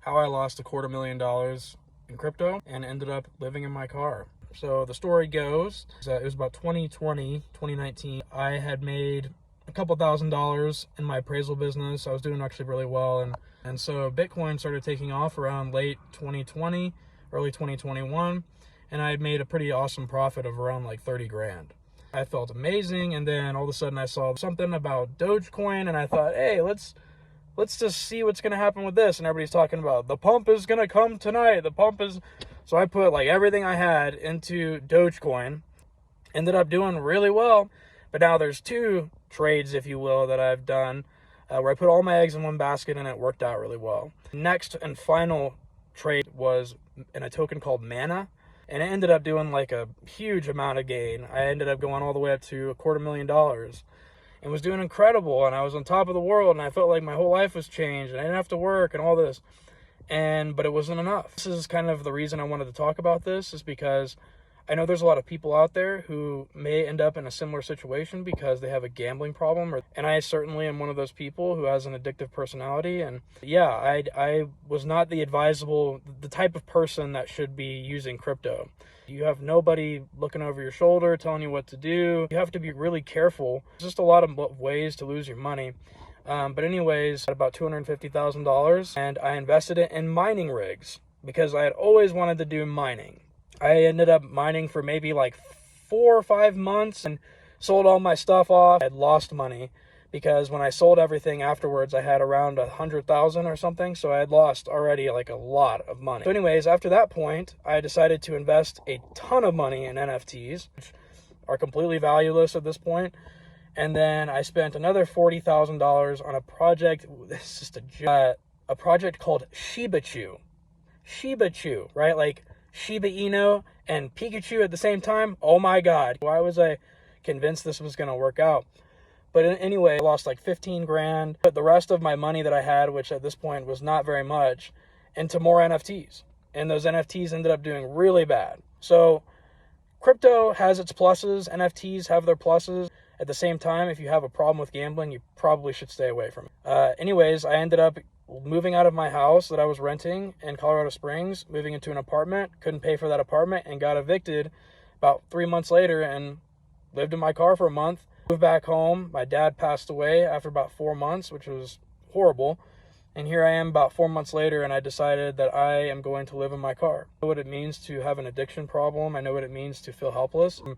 how I lost $250,000 in crypto and ended up living in my car. So the story goes, it was about 2019. I had made a couple $1,000s in my appraisal business. I was doing actually really well. And so Bitcoin started taking off around late 2020, early 2021. And I had made a pretty awesome profit of around like 30 grand. I felt amazing. And then all of a sudden I saw something about Dogecoin and I thought, hey, let's just see what's going to happen with this. And everybody's talking about the pump is going to come tonight. So I put like everything I had into Dogecoin, ended up doing really well. But now there's two trades, if you will, that I've done where I put all my eggs in one basket and it worked out really well. Next and final trade was in a token called Mana. And it ended up doing like a huge amount of gain. I ended up going all the way up to $250,000 and was doing incredible. And I was on top of the world and I felt like my whole life was changed and I didn't have to work and all this. But it wasn't enough. This is kind of the reason I wanted to talk about this, is because I know there's a lot of people out there who may end up in a similar situation because they have a gambling problem. And I certainly am one of those people who has an addictive personality. And yeah, I was not the type of person that should be using crypto. You have nobody looking over your shoulder telling you what to do. You have to be really careful. There's just a lot of ways to lose your money. But anyways, about $250,000, and I invested it in mining rigs because I had always wanted to do mining. I ended up mining for maybe like 4 or 5 months and sold all my stuff off. I had lost money because when I sold everything afterwards, I had around 100,000 or something. So I had lost already like a lot of money. So anyways, after that point, I decided to invest a ton of money in NFTs, which are completely valueless at this point. And then I spent another $40,000 on a project. This is just a project called Shiba Chew. Shiba Chew, right? Like Shiba Inu and Pikachu at the same time. Oh my God. Why was I convinced this was going to work out? But anyway, I lost like 15 grand. Put the rest of my money that I had, which at this point was not very much, into more NFTs. And those NFTs ended up doing really bad. So crypto has its pluses. NFTs have their pluses. At the same time, if you have a problem with gambling, you probably should stay away from it. Anyways, I ended up moving out of my house that I was renting in Colorado Springs, moving into an apartment, couldn't pay for that apartment, and got evicted about 3 months later and lived in my car for a month. Moved back home. My dad passed away after about 4 months, which was horrible. And here I am about 4 months later, and I decided that I am going to live in my car. I know what it means to have an addiction problem. I know what it means to feel helpless. I'm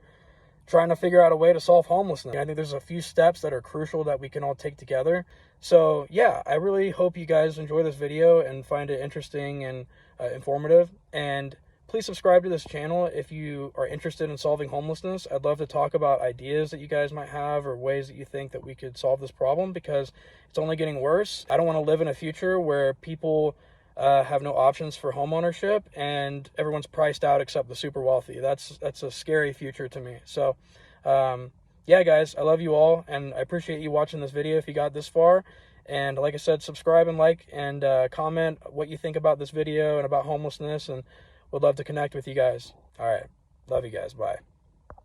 trying to figure out a way to solve homelessness. I think there's a few steps that are crucial that we can all take together. So yeah, I really hope you guys enjoy this video and find it interesting and informative. And please subscribe to this channel if you are interested in solving homelessness. I'd love to talk about ideas that you guys might have or ways that you think that we could solve this problem, because it's only getting worse. I don't want to live in a future where people have no options for home ownership and everyone's priced out except the super wealthy. That's a scary future to me. So yeah, guys, I love you all, and I appreciate you watching this video if you got this far. And like I said, subscribe and like and comment what you think about this video and about homelessness, and would love to connect with you guys. All right, love you guys. Bye.